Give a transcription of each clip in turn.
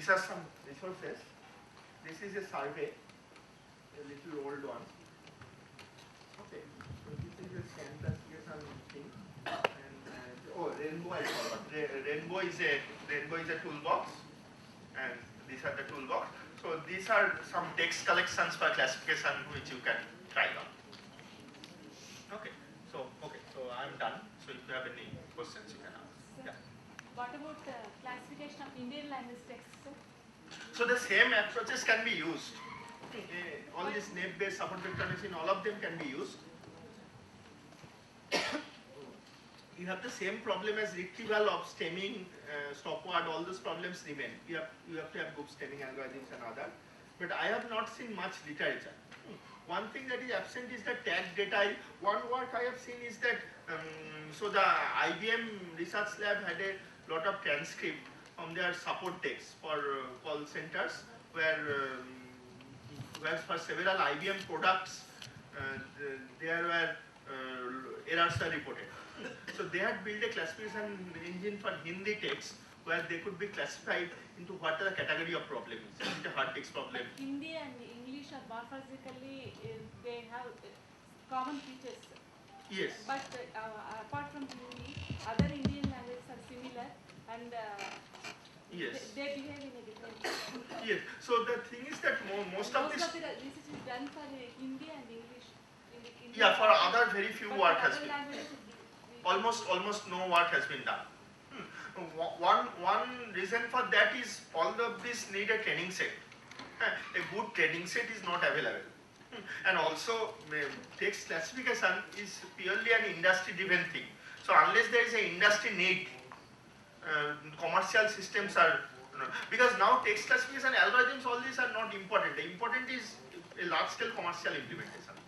these are some resources. This is a survey, a little old one. Okay, so this is a scan classification thing. And oh, Rainbow I forgot. Rainbow is a toolbox, and these are the toolbox. So these are some text collections for classification which you can try on. Okay, so I'm done. So if you have any questions, you can ask. Sir, yeah. What about classification of Indian language texts, sir? So the same approaches can be used. All these naive-based support vector machine, all of them can be used. You have the same problem as retrieval of stemming, stopword, all those problems remain. You have to have group stemming algorithms and other. But I have not seen much literature. One thing that is absent is the tag data. One work I have seen is that, so the IBM Research Lab had a lot of transcript from their support text for call centers, where for several IBM products, there were errors are reported. So they had built a classification engine for Hindi text where they could be classified into what the category of problem is. Is it a hard text problem? But Hindi and English are morphologically, they have common features. Yes. But apart from Hindi, other Indian languages are similar and yes. they behave in a different way. Yes. So the thing is that most of this... Most of the research is done for Hindi and English. Yeah, for other very few work has been. Almost no work has been done. One reason for that is all of this need a training set. A good training set is not available. And also text classification is purely an industry driven thing. So unless there is an industry need, commercial systems are, because now text classification algorithms, all these are not important. The important is a large scale commercial implementation.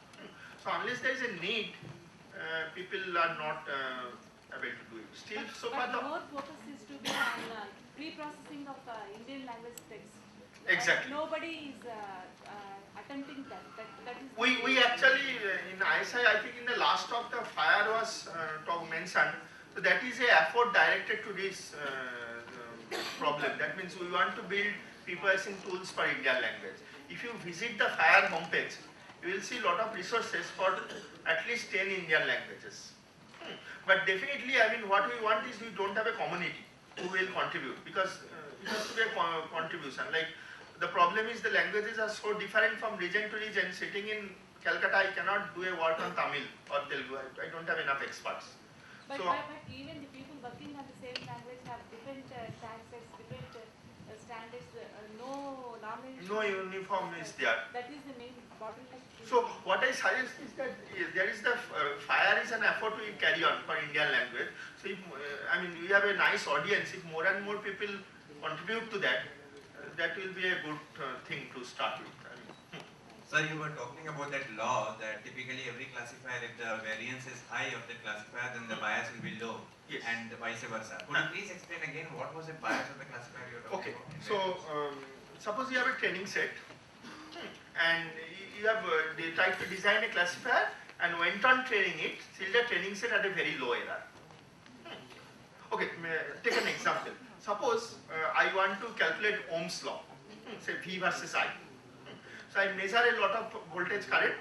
So unless there is a need, people are not able to do it. Still, so far the more focus is to be on pre-processing of Indian language text. Exactly. Nobody is attempting that. That is. We actually in ISI, I think in the last talk the FIRE was talk mentioned. So that is a effort directed to this problem. That means we want to build pre-processing tools for Indian language. If you visit the FIRE homepage, you will see a lot of resources for at least 10 Indian languages. But definitely, I mean, what we want is we don't have a community who will contribute, because it has to be a contribution. Like the problem is the languages are so different from region to region. Sitting in Calcutta, I cannot do a work on Tamil or Telugu. I don't have enough experts. But even the people working on the same language have different taxes, different standards, no knowledge. No uniform is there. That is the main bottleneck. So what I suggest is that there is the FIRE is an effort we carry on for Indian language. So if, I mean, we have a nice audience. If more and more people contribute to that, that will be a good thing to start with. Sir, you were talking about that law that typically every classifier, if the variance is high of the classifier, then the bias will be low, yes. And vice versa. Could you please explain again what was the bias of the classifier you were talking about? So, suppose you have a training set, and you have tried to design a classifier and went on training it, still the training set had a very low error. Okay, take an example. Suppose I want to calculate Ohm's law, say V versus I. So I measure a lot of voltage current.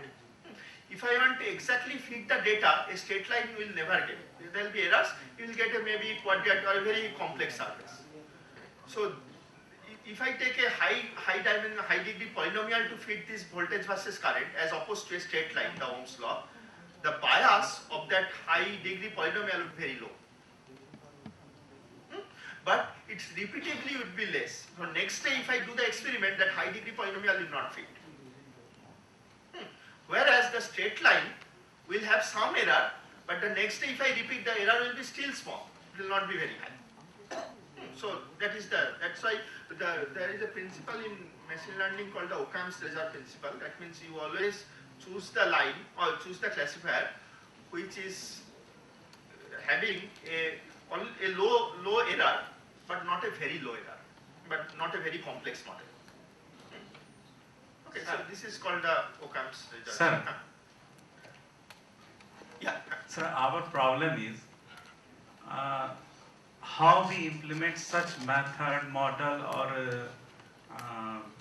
If I want to exactly fit the data, a straight line will never get. There will be errors. You will get a maybe quadrant or a very complex surface. So if I take a high degree polynomial to fit this voltage versus current as opposed to a straight line, the Ohm's law, the bias of that high degree polynomial would be very low. But its repeatedly would be less. So next day if I do the experiment, that high degree polynomial will not fit. Whereas the straight line will have some error, but the next day if I repeat, the error will be still small. It will not be very high. So that's why there is a principle in machine learning called the Occam's razor principle. That means you always choose the line or choose the classifier which is having a low error, but not a very low error, but not a very complex model. Okay, so this is called the Occam's razor. Sir. Yeah. Sir, our problem is how we implement such method, model, or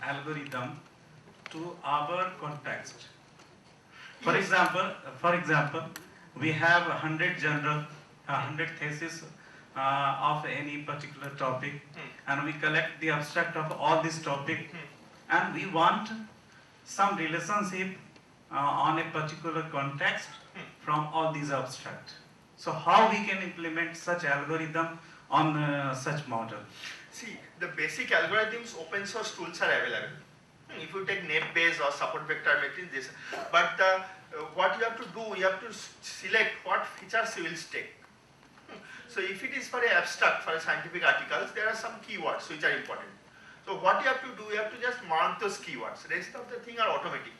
algorithm to our context. For Yes. example, we have 100 journal, 100 thesis of any particular topic, and we collect the abstract of all this topic, and we want some relationship on a particular context from all these abstract. So how we can implement such algorithm on such model? See, the basic algorithms, open source tools are available. If you take NapeBase or support vector matrix, this. But what you have to do, you have to select what features you will take. So if it is for a abstract, for a scientific articles, there are some keywords which are important. So what you have to do, you have to just mark those keywords. Rest of the thing are automatic.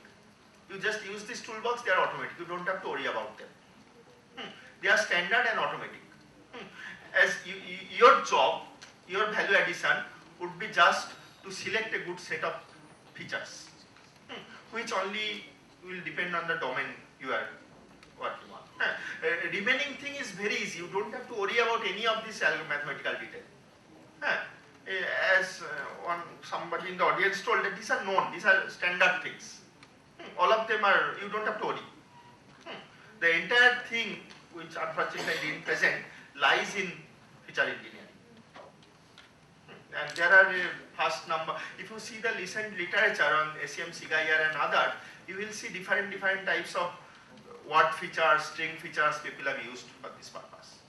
You just use this toolbox, they are automatic. You don't have to worry about them. They are standard and automatic. As your job, your value addition would be just to select a good set of features, which only will depend on the domain you are working on. Remaining thing is very easy. You don't have to worry about any of this mathematical detail. As somebody in the audience told that these are known, these are standard things. All of them are, you don't have to worry. The entire thing, which unfortunately I didn't present, lies in feature engineering. And there are a vast number. If you see the recent literature on SEM, SIGIR and other, you will see different types of word features, string features people have used for this purpose.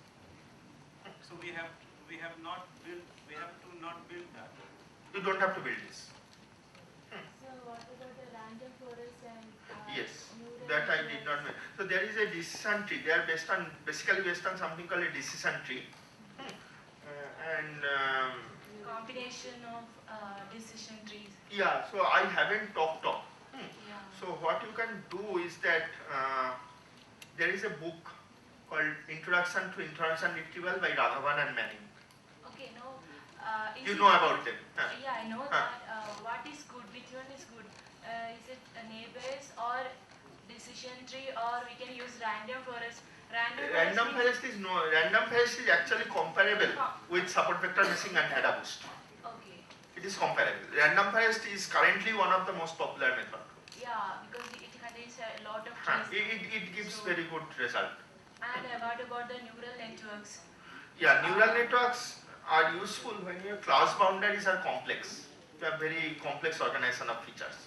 So we have to not build that. You don't have to build this. So what about the random forest and Yes, neural that I did networks? not make. So there is a decision tree. They are basically based on something called a decision tree. And Combination of decision trees. yeah, so I haven't talked of. Yeah. So what you can do is that there is a book called Introduction to Information Retrieval by Raghavan and Manning. Okay, no. You know about them. Yeah, I know that. What is good? Which one is good? Is it a neighbors or decision tree, or we can use random forest? Random forest is actually comparable with support vector meshing and data boost. Okay. It is comparable. Random forest is currently one of the most popular method. Yeah, because it contains a lot of It, trees. it gives So- very good result. And what about the neural networks? Yeah, neural networks are useful when your class boundaries are complex. You have very complex organization of features.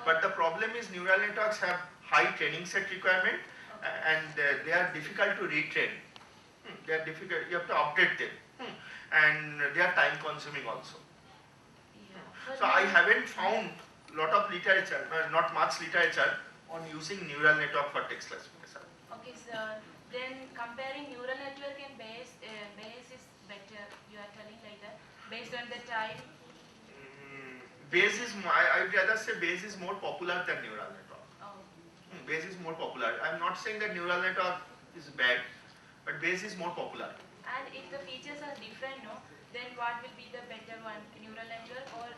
But the problem is neural networks have high training set requirement and they are difficult to retrain. They are difficult, you have to update them. And they are time consuming also. Yeah. So I haven't found lot of literature, not much literature on using neural network for text classification. Okay, so then comparing neural network and base is better. You are telling like that based on the time. Bayes is, I'd rather say Bayes is more popular than neural network. Oh. Bayes is more popular. I'm not saying that neural network is bad, but Bayes is more popular. And if the features are different, no, then what will be the better one, neural network or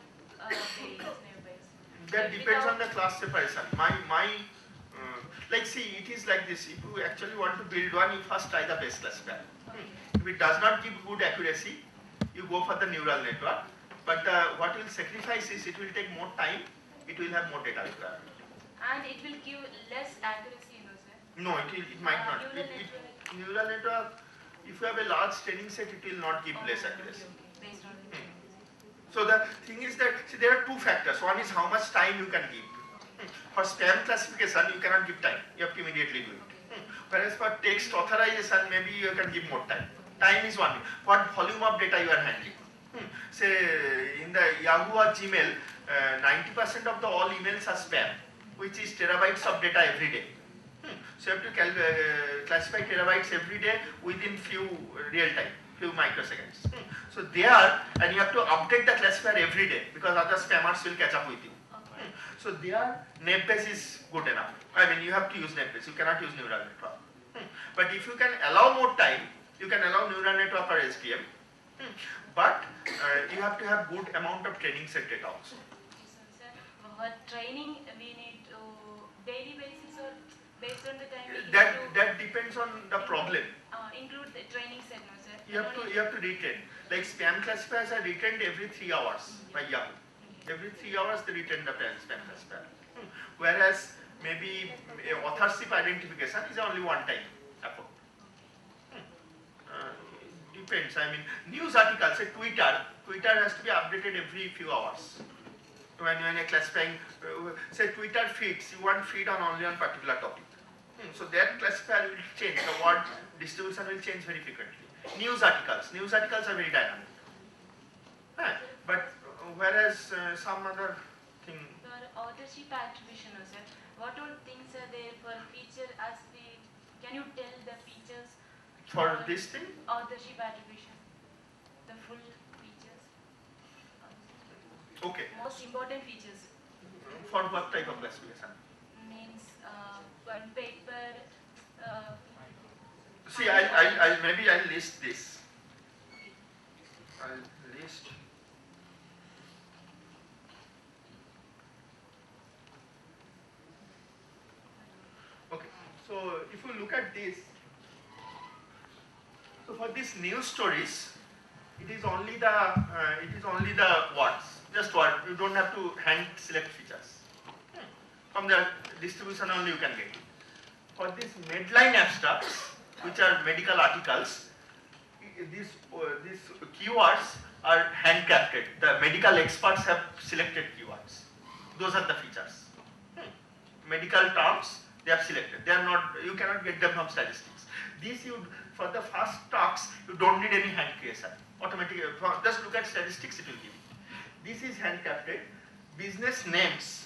Bayes, neighbors? That depends on the class separation. Like see, it is like this. If you actually want to build one, you first try the Bayes classifier. Okay. If it does not give good accuracy, you go for the neural network. But what will sacrifice is it will take more time, it will have more data requirement. And it will give less accuracy, you know, sir. No, it might not. Neural network. Neural network, if you have a large training set, it will not give less accuracy. Okay. Based on the training. So the thing is that, see, there are two factors. One is how much time you can give. For spam classification, you cannot give time. You have to immediately do it. Whereas for text authorization, maybe you can give more time. Time is one. What volume of data you are handling. Say in the Yahoo or Gmail, 90% of the all emails are spam, which is terabytes of data every day. So you have to classify terabytes every day within few real time, few microseconds. So there, and you have to update the classifier every day because other spammers will catch up with you. Okay. So there, NapeBase is good enough. I mean, you have to use NapeBase. You cannot use neural network. But if you can allow more time, you can allow neural network or SVM. But you have to have good amount of training set data also. So, sir, for training we need to daily basis or based on the time we need to That depends on the problem. include the training set, no, sir? You have to retrain. Like spam classifiers are retained every 3 hours by Yahoo. Okay. Every 3 hours they retain the span classifier. Whereas maybe authorship identification is only one time effort. Depends. I mean, news articles, say Twitter has to be updated every few hours. When a classifying, say Twitter feeds, you want feed on only on particular topic. So that classifier will change. The word distribution will change very frequently. News articles are very dynamic. But whereas some other thing. For authorship attribution, sir, what all things are there for feature as we, can you tell the features? For this thing? Authorship attribution, the full features. Okay. Most important features For what type of classification? means one paper. See, I'll list this. I'll list. Okay. So if you look at this, so for these news stories, it is only the words, just word. You don't have to hand select features. From the distribution only you can get it. For these Medline abstracts, which are medical articles, these keywords are handcrafted. The medical experts have selected keywords. Those are the features. Medical terms they have selected. They are not. You cannot get them from statistics. These for the first talks you don't need any hand creation. Automatically, just look at statistics. It will give you. This is handcrafted. Business names.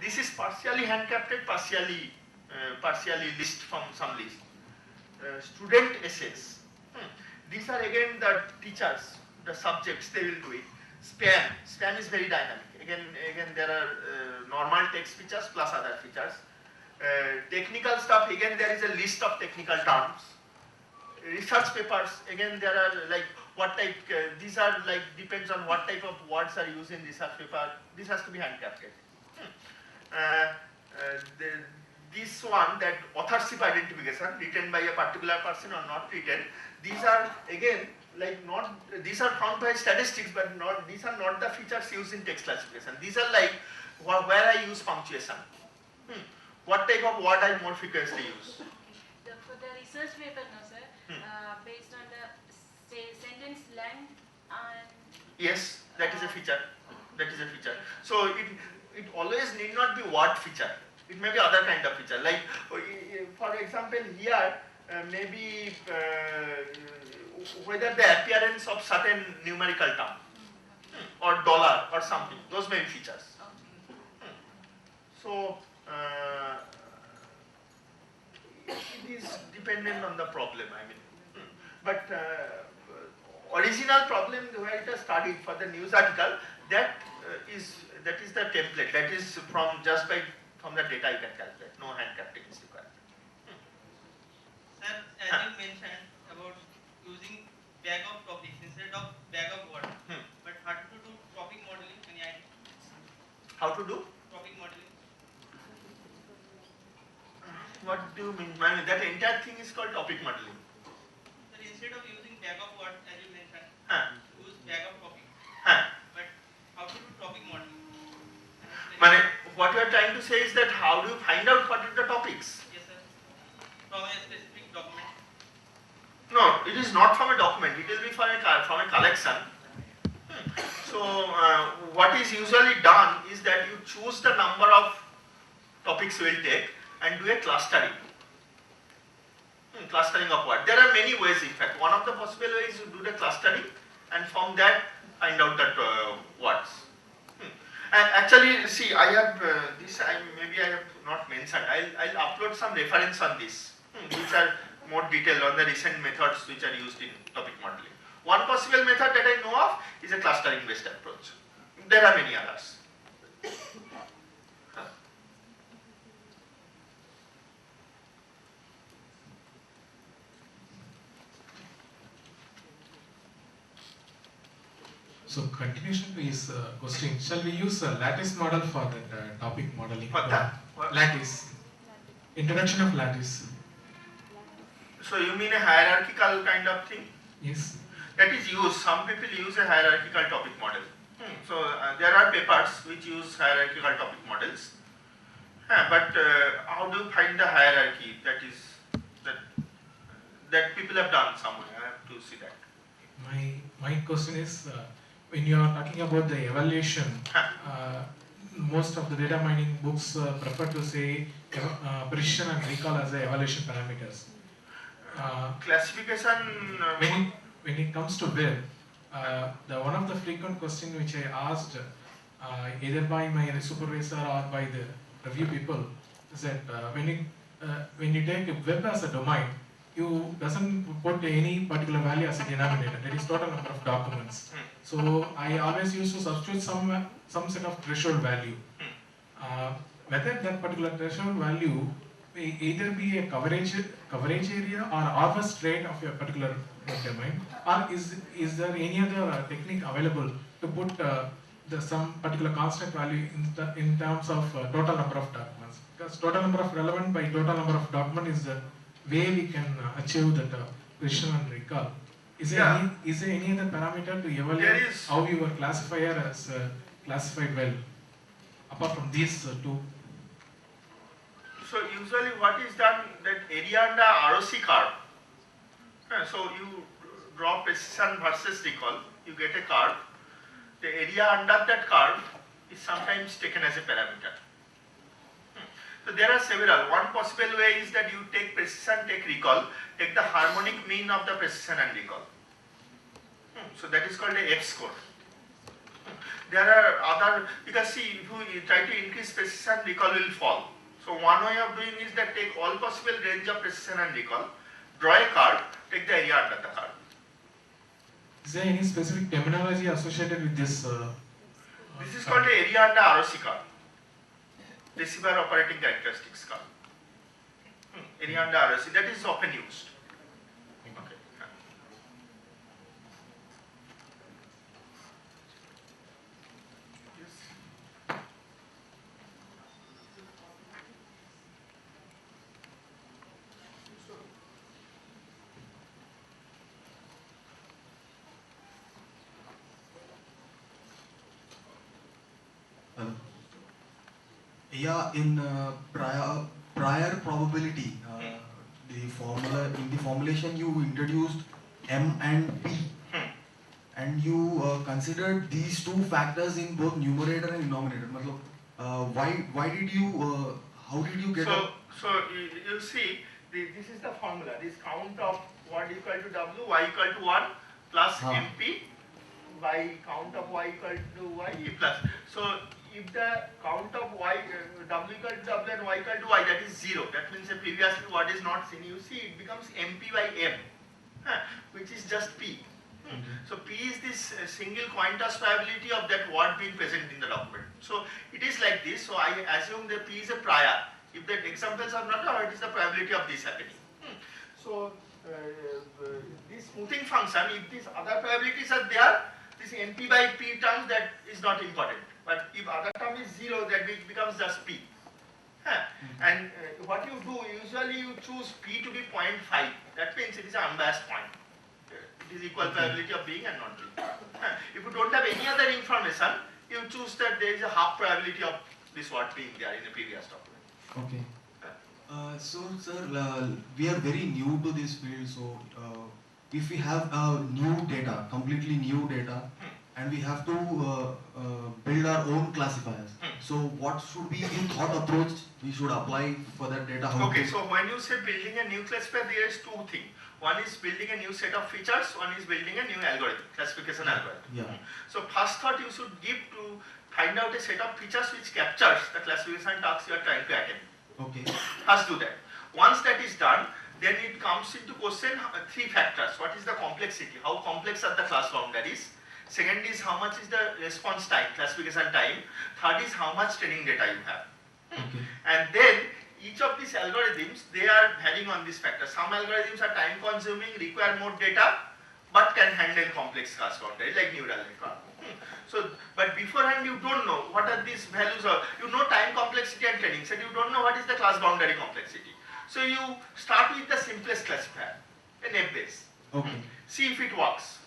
This is partially handcrafted, partially list from some list. Student essays. These are again the teachers, the subjects, they will do it. Span is very dynamic. Again there are normal text features plus other features. Technical stuff, again there is a list of technical terms. Research papers, again there are like what type, these are like depends on what type of words are used in research paper. This has to be handcrafted. This one, that authorship identification written by a particular person or not written, these are again like not, these are found by statistics, but not, these are not the features used in text classification. These are like where I use punctuation. What type of word I more frequently use. For the research paper, no sir, based on the sentence length and. Yes, that is a feature. That is a feature. So it always need not be word feature. It may be other kind of feature. Like for example here, maybe whether the appearance of certain numerical term or dollar or something. Those may be features. So it is dependent on the problem. I mean, but original problem where it is studied for the news article, that is the template. That is from just by from the data you can calculate. No handcrafting is required. Sir, as you mentioned about using bag of topics instead of bag of words, but how to do topic modeling? Any idea? How to do? Topic modeling. What do you mean? I mean, that entire thing is called topic modeling. Sir, instead of using bag of words as you mentioned, use bag of topic. But how to do topic modeling? What you are trying to say is that how do you find out what are the topics? Yes, sir. From a specific document. No, it is not from a document. It will be from a collection. So what is usually done is that you choose the number of topics you will take and do a clustering. Clustering of what? There are many ways. In fact, one of the possible ways you do the clustering and from that find out the words. And actually, see, I have this. Maybe I have not mentioned. I'll upload some reference on this, which are more detailed on the recent methods which are used in topic modeling. One possible method that I know of is a clustering-based approach. There are many others. So continuation to his question, shall we use a lattice model for that topic modeling? What that? Lattice. Introduction of lattice. So you mean a hierarchical kind of thing? Yes. That is used. Some people use a hierarchical topic model. So there are papers which use hierarchical topic models. But how do you find the hierarchy that people have done somewhere? I have to see that. My question is, when you are talking about the evaluation, most of the data mining books prefer to say precision and recall as the evaluation parameters. Classification. When it comes to web, the one of the frequent question which I asked either by my supervisor or by the review people is that when you take a web as a domain, you doesn't put any particular value as a denominator. That is total number of documents. So I always used to substitute some set of threshold value. Whether that particular threshold value may either be a coverage area or harvest rate of a particular domain, or is there any other technique available to put some particular constant value in terms of total number of documents? Because total number of relevant by total number of document is the way we can achieve that precision and recall. Is there any other parameter to evaluate how your classifier has classified well, apart from these two? So usually what is done, that area under ROC curve. So you draw precision versus recall, you get a curve. The area under that curve is sometimes taken as a parameter. So there are several. One possible way is that you take precision, take recall, take the harmonic mean of the precision and recall. So that is called a F-score. There are other, because see, if you try to increase precision, recall will fall. So one way of doing is that take all possible range of precision and recall, draw a curve, take the area under the curve. Is there any specific terminology associated with this? This is called the area under ROC curve. Receiver operating characteristics curve. Area under ROC, that is often used. Okay. Yes. Yeah, in prior probability, the formula in the formulation you introduced M and P, and you considered these two factors in both numerator and denominator. Why did you? How did you get? So you see, this is the formula. This count of y equal to w, y equal to 1 plus MP by count of y equal to y plus. So if the count of y, w equal to w and y equal to y, that is 0. That means that previously what is not seen, you see it becomes MP by M, which is just P. So P is this single coin toss probability of that word being present in the document. So it is like this. So I assume that P is a prior. If the examples are not, it is the probability of this happening. So this smoothing function, if these other probabilities are there, this NP by P terms, that is not important. But if other term is 0, that becomes just P. And what you do, usually you choose P to be 0.5. That means it is an unbiased point. It is equal probability of being and not being. If you don't have any other information, you choose that there is a half probability of this word being there in the previous document. Okay. So, sir, we are very new to this field. So, if we have new data, completely new data, and we have to build our own classifiers. So, what should be the thought approach we should apply for that data? Okay, so when you say building a new classifier, there is two things. One is building a new set of features, one is building a new algorithm, classification algorithm. Yeah. So first thought you should give to find out a set of features which captures the classification tasks you are trying to attain. Okay. First do that. Once that is done, then it comes into question three factors. What is the complexity? How complex are the class boundaries? Second is how much is the response time, classification time. Third is how much training data you have. Okay. And then each of these algorithms, they are varying on this factor. Some algorithms are time consuming, require more data, but can handle complex class boundaries like neural network. So, but beforehand you don't know what are these values are. You know time complexity and training set, you don't know what is the class boundary complexity. So you start with the simplest classifier, an F-base. Okay. See if it works.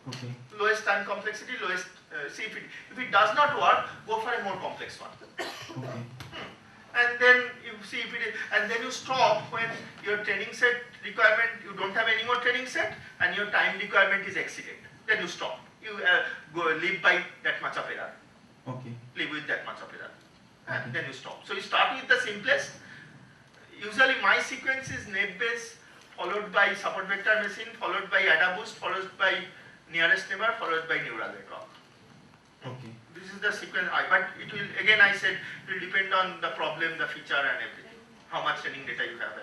Okay. Lowest time complexity, lowest, see if it does not work, go for a more complex one. Okay. And then you see if it is, and then you stop when your training set requirement, you don't have any more training set and your time requirement is exceeded. Then you stop. You go live by that much of error. Okay. Live with that much of error. And Okay. then you stop. So you start with the simplest. Usually my sequence is NAIP-based, followed by support vector machine, followed by AdaBoost, followed by nearest neighbor, followed by neural network. Okay. This is the sequence, but it will, again I said, it will depend on the problem, the feature and everything. How much training data you have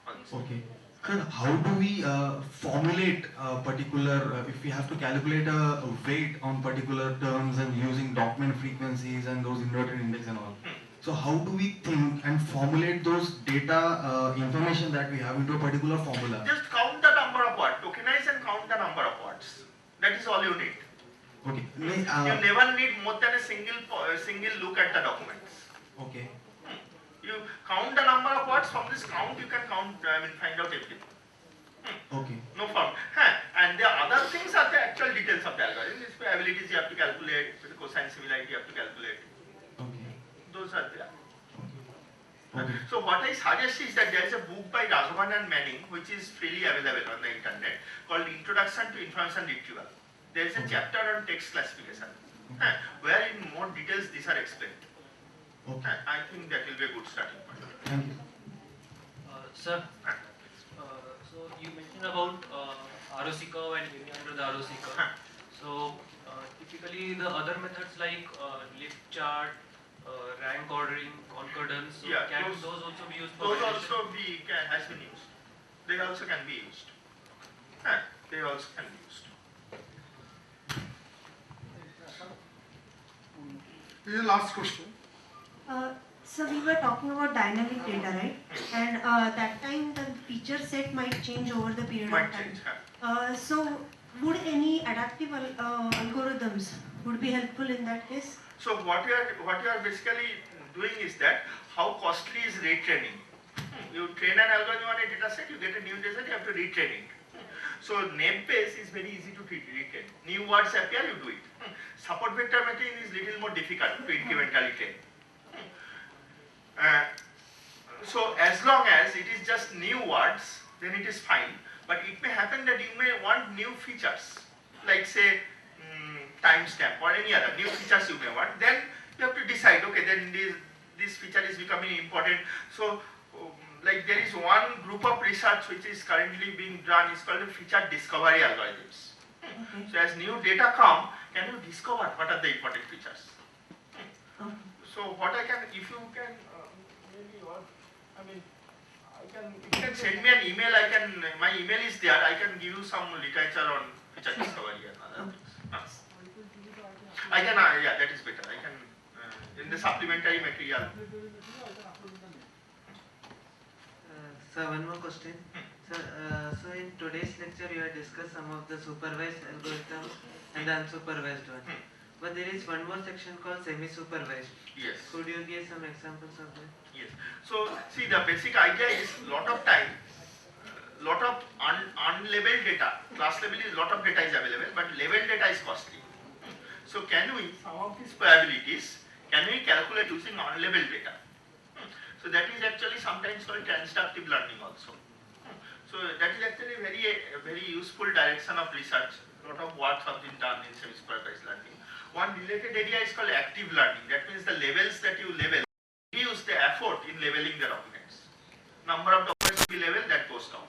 on this. Okay. Sir, how do we formulate a particular, if we have to calculate a weight on particular terms and using document frequencies and those inverted index and all? So how do we think and formulate those data information that we have into a particular formula? Just count the number of words, tokenize and count the number of words. That is all you need. Okay. You never need more than a single look at the documents. Okay. You count the number of words, from this count you can count, find out everything. Okay. No problem. And the other things are the actual details of the algorithm. These probabilities you have to calculate, the cosine similarity you have to calculate. Okay. Those are there. Okay. So what I suggest is that there is a book by Raghavan and Manning which is freely available on the internet called Introduction to Information Retrieval. There is a chapter on text classification where in more details these are explained. Okay. I think that will be a good starting point. Thank you. Sir, so you mentioned about ROC curve and area under the ROC curve. So typically the other methods like lift chart, rank ordering, concordance, so Yeah, can those also be used for Those validation? also has been used. They also can be used. They also can be used. This is the last question. So we were talking about dynamic data, right? And that time the feature set might change over the period Might of time. change. So would any adaptive algorithms would be helpful in that case? So what you are basically doing is that how costly is retraining. You train an algorithm on a data set, you get a new data set, you have to retrain it. So NAIP-based is very easy to retrain. New words appear, you do it. Support vector machine is little more difficult to incrementally train. So as long as it is just new words, then it is fine. But it may happen that you may want new features, like say timestamp or any other new features you may want. Then you have to decide, okay, then this feature is becoming important. So like there is one group of research which is currently being done, is called feature discovery algorithms. Okay. So as new data come, can you discover what are the important features? Okay. So what I can, if you can, maybe what, you can send me an email, my email is there, I can give you some literature on feature discovery and other things. I can, yeah, that is better. I can, in the supplementary material. Sir, one more question. Sir, so in today's lecture you have discussed some of the supervised algorithms and the unsupervised one. But there is one more section called semi-supervised. Yes. Could you give some examples of that? Yes. So see, the basic idea is lot of time, lot of unlabeled data. Class level is lot of data is available, but labeled data is costly. So can we, some of these probabilities, can we calculate using unlabeled data? So that is actually sometimes called transductive learning also. So that is actually a very useful direction of research. A lot of work have been done in semi-supervised learning. One related area is called active learning. That means the labels that you label, reduce the effort in labeling the documents. Number of documents to be labeled, that goes down.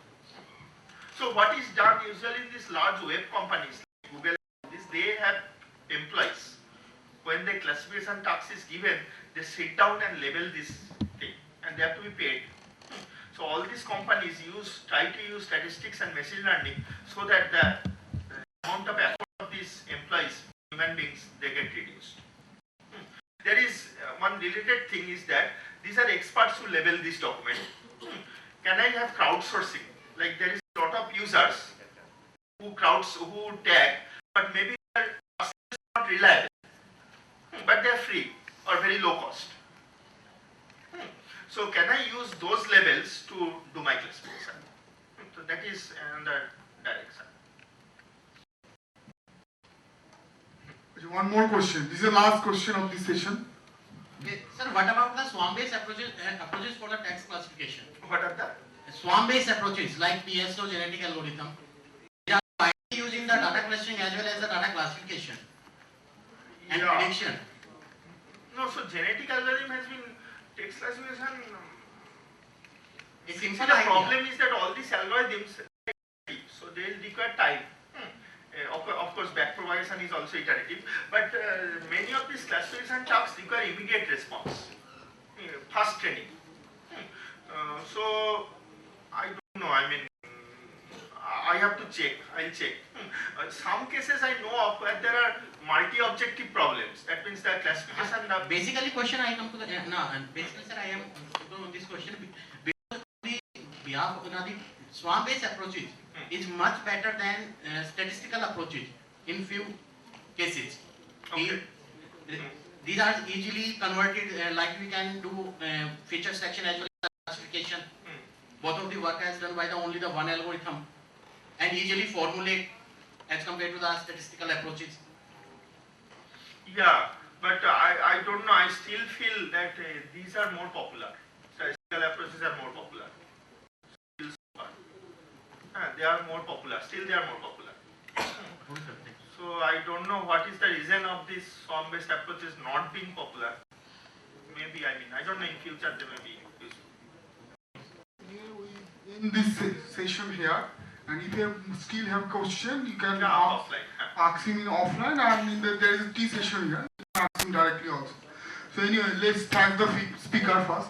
So what is done usually in these large web companies, like Google, they have employees. When the classification task is given, they sit down and label this thing, and they have to be paid. So all these companies try to use statistics and machine learning so that the amount of effort of these employees, human beings, they get reduced. There is one related thing is that these are experts who label this document. Can I have crowdsourcing? Like there is a lot of users who tag, but maybe their process is not reliable, but they are free or very low cost. So can I use those labels to do my classification? So that is another direction. One more question. This is the last question of this session. Okay, sir, what about the swarm-based approaches for the text classification? What are the? Swarm-based approaches like PSO genetic algorithm. They are widely used in the data clustering as well as the data classification and prediction. No, so genetic algorithm has been text classification. It's See, simple the idea. problem is that all these algorithms, so they will require time. Of course, back propagation is also iterative, but many of these classification tasks require immediate response, fast training. So I don't know. I mean, I have to check. I'll check. Some cases I know of where there are multi-objective problems. That means the classification. Basically, question I come to the basically, sir, I am on this question because the swarm-based approaches is much better than statistical approaches in few cases. Okay. These are easily converted, like we can do feature selection as well as classification. Both of the work is done by only the one algorithm and easily formulate as compared to the statistical approaches. Yeah, but I don't know. I still feel that these are more popular. Statistical approaches are more popular. Still so far. They are more popular. Still they are more popular. So I don't know what is the reason of this swarm-based approaches not being popular. Maybe, I mean, I don't know, in future they may be useful. In this session here, and if you still have question, you can ask him in offline, and there is a T session here. You can ask him directly also. So anyway, let's thank the speaker first.